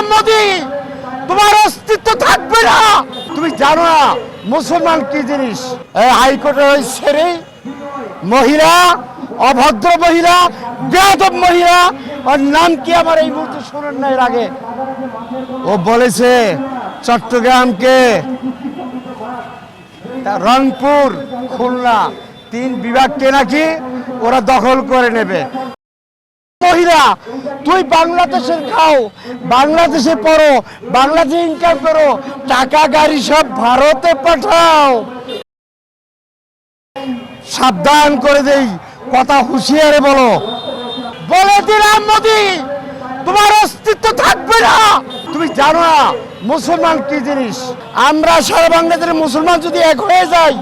দিলাম মোদি, তোমার অস্তিত্ব থাকবে না। তুমি জানো না মুসলমান কি জিনিস? হাইকোর্টের ওই ছেড়ে মহিলা, অভদ্র মহিলা, বেয়াদব মহিলা, ওর নাম কি আমার এই মুহূর্তে শোনেন না? এর আগে ও বলেছে চট্টগ্রামকে, রংপুর, খুলনা 3 বিভাগকে নাকি ওরা দখল করে নেবে। মহিলা, তুই বাংলাদেশের খাও, বাংলাদেশে পড়ো, বাংলাদেশে ইনকাম করো, টাকা গাড়ি সব ভারতে পাঠাও। সাবধান করে দেই, কথা হুঁশিয়ারে বলো। বলে দিলাম মোদি, তোমার অস্তিত্ব থাকবে না। তুমি জানো না মুসলমান কি জিনিস? আমরা সারা বাংলাদেশের মুসলমান যদি এক হয়ে যাই,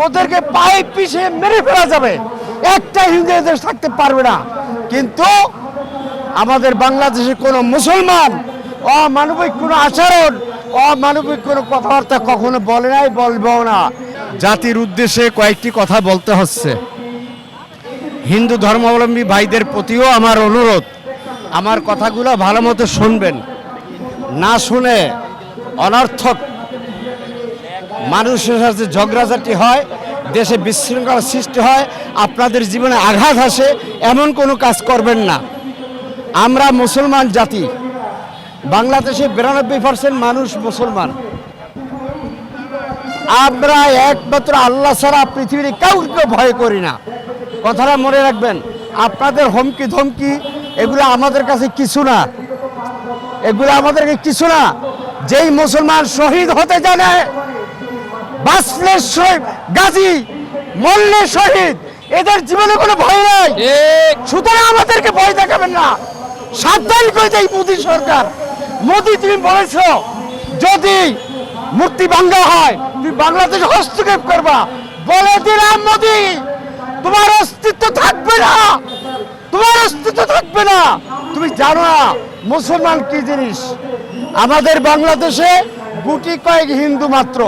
ওদেরকে পায়ে পিষে মেরে ফেলা যাবে, একটা হিন্দু দেশ থাকতে পারবে না। কিন্তু আমাদের বাংলাদেশে কোনো মুসলমান অমানবিক কোনো আচরণ, অমানবিক কোনো কথাবার্তা কখনো বলে নাই, বলবেও না। জাতির উদ্দেশ্যে কয়েকটি কথা বলতে হচ্ছে। হিন্দু ধর্মাবলম্বী ভাইদের প্রতিও আমার অনুরোধ, আমার কথাগুলো ভালো মতো শুনবেন। না শুনে অনর্থক মানুষের সাথে ঝগড়াঝাটি হয়, দেশে বিশৃঙ্খলা সৃষ্টি হয়, আপনাদের জীবনে আঘাত আসে, এমন কোনো কাজ করবেন না। আমরা মুসলমান জাতি, বাংলাদেশে 92% মানুষ মুসলমান। আমরা একমাত্র আল্লাহ ছাড়া পৃথিবীর কাউকে ভয় করি না। কথাটা মনে রাখবেন। আপনাদের হুমকি ধমকি এগুলো আমাদের কাছে কিছু না, এগুলো আমাদেরকে কিছু না। যেই মুসলমান শহীদ হতে জানে, বাঁচলে শহীদ, গাজী, মরলে শহীদ, এদের জীবনে কোনো ভয় নাই। সুতরাং আমাদেরকে ভয় দেখাবেন না। সাবধান করে দেয় মোদী সরকার। মোদী, তুমি বলেছ যদি মূর্তি ভাঙ্গা হয় তুই বাংলাদেশে হস্তক্ষেপ করবা। বলে দিলাম মোদী, তোমার অস্তিত্ব থাকবে না, তোমার অস্তিত্ব থাকবে না। তুমি জানো না মুসলমান কি জিনিস? আমাদের বাংলাদেশে গুটি কয়েক হিন্দু মাত্র,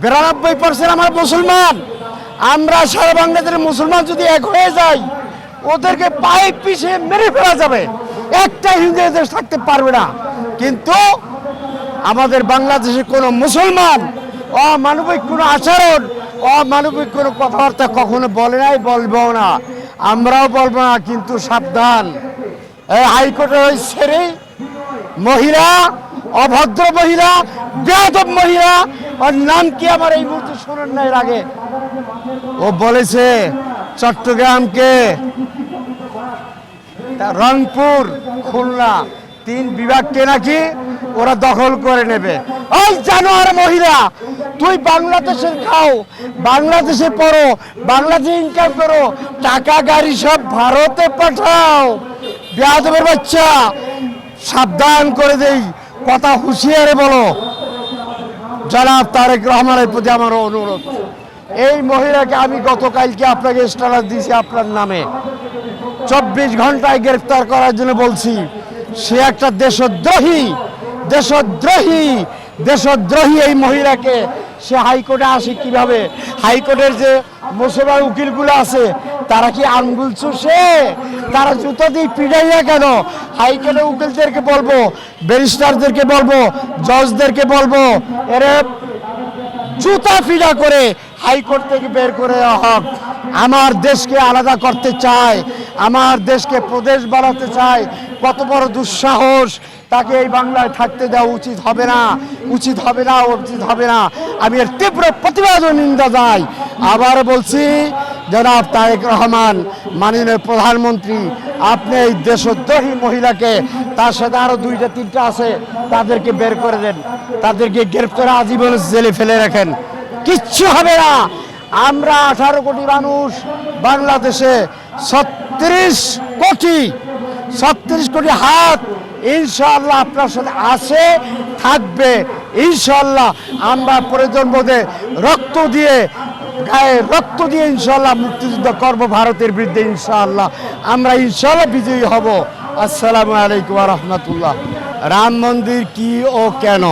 92% আমার মুসলমান। আমরা সারা বাংলাদেশের মুসলমান যদি এক হয়ে যাই, ওদেরকে পায়ে পিষে মেরে ফেলা যাবে, একটা হিন্দু দেশ থাকতে পারবে না। কিন্তু আমাদের বাংলাদেশে কোনো মুসলমান অমানবিক কোনো আচরণ, অমানবিক কোনো কথাবার্তা কখনো বলে নাই, বলবেও না, আমরাও বলবো না। কিন্তু সাবধান, হাইকোর্টের ওই ছেড়ে মহিলা, অভদ্র মহিলা, বেয়াদব মহিলা, ওর নাম কি আমার এই মুহূর্তে শোনেন না? এর আগে ও বলেছে চট্টগ্রামকে, রংপুর, খুলনা 3 বিভাগকে নাকি ওরা দখল করে নেবে। ওই জানোয়ার মহিলা, তুই বাংলাদেশের খাও, বাংলাদেশে পড়ো, বাংলাদেশে ইনকাম করো, টাকা গাড়ি সব ভারতে পাঠাও। বেয়াদবের বাচ্চা, সাবধান করে দেই, কথা হুঁশিয়ারে বলো। জনাব তারেক রহমানের প্রতি আমার অনুরোধ। এই মহিলাকে আমি গতকালকে আপনাকে স্ট্যাটাস দিয়েছি আপনার নামে, 24 ঘন্টায় গ্রেফতার করার জন্য বলছি। সে একটা দেশদ্রোহী, দেশদ্রোহী, দেশদ্রোহী। এই মহিলাকে সে হাইকোর্টে আসে কিভাবে? হাইকোর্টের যে মুসলমান উকিলগুলো আছে তারা কি আঙ্গুল চুষে? তারা জুতো দিয়ে পিটাইয়া কেন? হাইকোর্টের উকিলদেরকে বলবো, ব্যারিস্টারদেরকে বলবো, জজদেরকে বলবো, এর জুতা ফিডা করে হাইকোর্ট থেকে বের করে দেওয়া হোক। আমার দেশকে আলাদা করতে চায়, আমার দেশকে প্রদেশ বানাতে চায়, কত বড় দুঃসাহস! তাকে এই বাংলায় থাকতে দেওয়া উচিত হবে না, উচিত হবে না, উচিত হবে না। আমি এর তীব্র প্রতিবাদ ও নিন্দা জানাই। আবার বলছি, জনাব তারেক রহমান, মাননীয় প্রধানমন্ত্রী, আপনি এই দেশদ্রোহী মহিলাকে, তার সাথে আরো 2টা 3টা আছে, তাদেরকে বের করে দেন, তাদেরকে গ্রেফতার আজীবন জেলে ফেলে রাখেন। কিচ্ছু হবে না। আমরা 18 কোটি মানুষ বাংলাদেশে, 36 কোটি হাত ইনশাআল্লাহ আপনার সাথে আছে, থাকবে ইনশাআল্লাহ। আমরা প্রয়োজন বোধে রক্ত দিয়ে, গায়ে রক্ত দিয়ে ইনশাআল্লাহ মুক্তিযুদ্ধ করব ভারতের বিরুদ্ধে ইনশাআল্লাহ। আমরা ইনশাআল্লাহ বিজয়ী হব। আসসালামু আলাইকুম ওয়া রাহমাতুল্লাহ। রাম মন্দির কি ও কেন?